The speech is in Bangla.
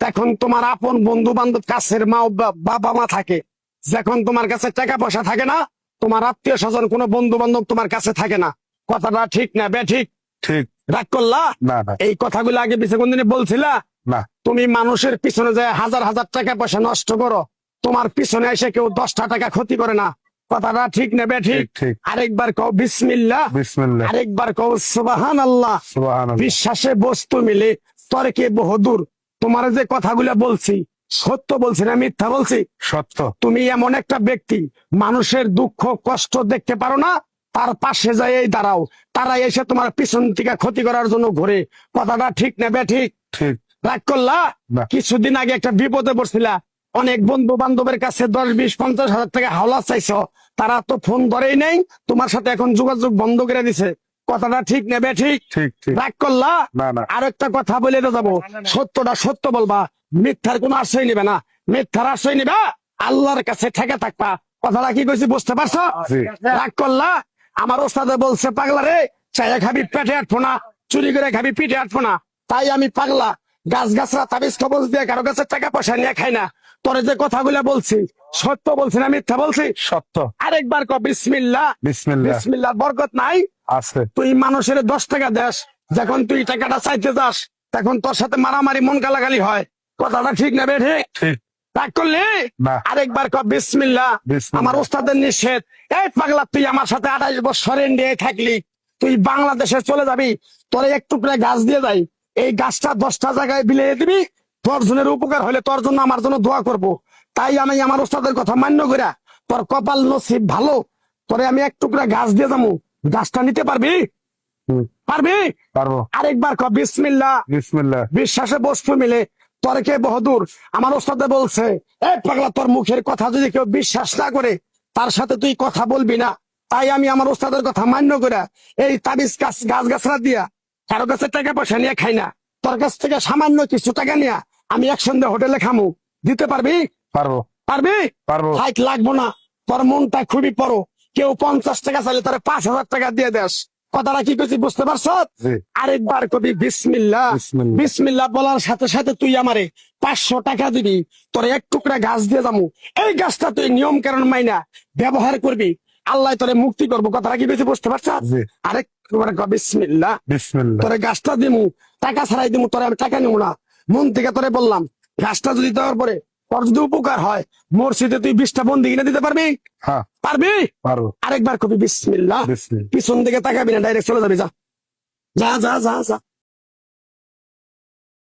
এখন তোমার আপন বন্ধু বান্ধব কাছের মা বাবা মা থাকে, যখন তোমার কাছে টাকা পয়সা থাকে না, তোমার আত্মীয় স্বজন কোনো বন্ধু বান্ধব তোমার কাছে থাকে না। কথাটা ঠিক না বে ঠিক? ঠিক। রাগ করলা? না না এই কথাগুলো আগে পিছে কোনদিনে বলছিলা? না। তুমি মানুষের পিছনে যায় হাজার হাজার টাকা পয়সা নষ্ট করো, তোমার পিছনে এসে কেউ 10টা টাকা ক্ষতি করে না। কথাটা ঠিক না বে ঠিক? ঠিক ঠিক। আরেকবার কও বিসমিল্লাহ, বিসমিল্লাহ। আরেকবার কও সুবহানাল্লাহ। সুবহানাল্লাহ। বিশ্বাসে বস্তু মিলে তর্কে বহুদূর। তোমার যে কথাগুলো বলছি সত্য বলছি না মিথ্যা বলছি? সত্য। তুমি এমন একটা ব্যক্তি, মানুষের দুঃখ কষ্ট দেখতে পারো না, তার পাশে যায় দাঁড়াও, তারা এসে তোমার পিছন থেকে ক্ষতি করার জন্য ঘুরে। কথাটা ঠিক না বে ঠিক? ঠিক। রাগ করলা? না। কিছুদিন আগে একটা বিপদে পড়ছিলা, অনেক বন্ধু বান্ধবের কাছে 10, 20, 50 হাজার টাকা হাওলা চাইছো, তারা তো ফোন ধরেই নেই, তোমার সাথে এখন যোগাযোগ বন্ধ করে দিছে। কথাটা ঠিক না বে ঠিক? ঠিক ঠিক। রাগ করলা? না না। আরেকটা কথা বলে যাবো, সত্যটা সত্য বলবা, মিথ্যার কোনো আশ্রয় নিবে না। মিথ্যার আশ্রয় নিবা, আল্লাহর কাছে ঠেকে থাকবা। কথাটা কি কইছি বুঝতে পারছো? জি। রাগ করলা? আমার ওস্তাদে বলছে পাগলা রে, চাইয়া খাবি পেটে আটবো না, চুরি করে খাবি পিঠে আটবো না। তাই আমি পাগলা, গাছ গাছরা তাবিজ কবজ দিয়ে কারো কাছে টাকা পয়সা নিয়ে খাই না। তোরে যে কথাগুলো বলছি সত্য বলছি না মিথ্যা বলছি? সত্য। আরেকবার ক বিসমিল্লাহ। বিসমিল্লাহ। বিসমিল্লাহ বরকত নাই? আছে। তুই মানুষের 10 টাকা দেস, যখন তুই টাকাটা চাইতে যাস তখন তোর সাথে মারামারি মন গালাগালি হয়। কথাটা ঠিক না বে ঠিক? ঠিক। রাগ করলি? না। আরেকবার ক বিসমিল্লাহ। বিসমিল্লাহ। আমার ওস্তাদের নিষেধ। এই পাগলা, তুই আমার সাথে 28 বছর ইন্ডিয়ায় থাকলি, তুই বাংলাদেশে চলে যাবি, তোর এক টুকরা গাছ দিয়ে যাই, এই গাছটা 10টা জায়গায় বিলিয়ে দিবি, তোর জনের উপকার হলে তোর জন্য আমার জন্য দোয়া করব। তাই আমি আমার ওস্তাদের কথা মান্য কইরা, তোর কপাল নসিব ভালো, তোরে আমি এক টুকরা গাছ দিয়ে যাবো, গাছটা নিতে পারবি? পারবি? পারবো। আরেকবার ক বিসমিল্লাহ। বিসমিল্লাহ। বিশ্বাসে বস্তু মিলে তর্কে বহুদূর। আমার ওস্তাদে বলছে, এই পাগলা, তোর মুখের কথা যদি কেউ বিশ্বাস না করে তার সাথে তুই কথা বলবি না। তাই আমি আমার ওস্তাদের কথা মান্য করে এই তাবিজ গাছ গাছরা দিয়া কারো কাছে টাকা পয়সা নিয়ে খাই না। তোর কাছ থেকে সামান্য কিছু টাকা নিয়ে আমি একসঙ্গে হোটেলে খামু, দিতে পারবি? পারবো। পারবি? পারবো। হাইট লাগবো না, তোর মনটা খুবই বড়। কেউ 50 টাকা চাইলে তোর 5,000 টাকা দিয়ে দেস। কথাটা কি করছি বুঝতে পারছ? জি। আরেকবার কবি বিসমিল্লাহ। বিসমিল্লাহ। বিসমিল্লাহ বলার সাথে সাথে তুই আমারে 500 টাকা দিবি, তোর এক টুকরা গাছ দিয়ে যাবো। এই গাছটা তুই নিয়ম কারণ মাইনা ব্যবহার করবি, আল্লাহ তোরে মুক্তি করবো। কথাটা কি বেশি বুঝতে পারছ? জি। আরেকবার ক বিসমিল্লাহ। বিসমিল্লাহ। তোরে গাছটা দিমু, টাকা ছাড়াই দিমু, তোরে আমি টাকা নিবো না, মন থেকে তোরে বললাম। গাছটা যদি দেওয়ার পরে তোর যদি উপকার হয়, মসজিদে তুই 20টা বন্দি কিনে দিতে পারবি? হ্যাঁ পারবি? পারবো। আরেকবার কবি বিসমিল্লাহ। বিসমিল্লাহ। পিছন দিকে তাকাবি না, ডাইরেক্ট চলে যাবি, যা যা যা যা যা।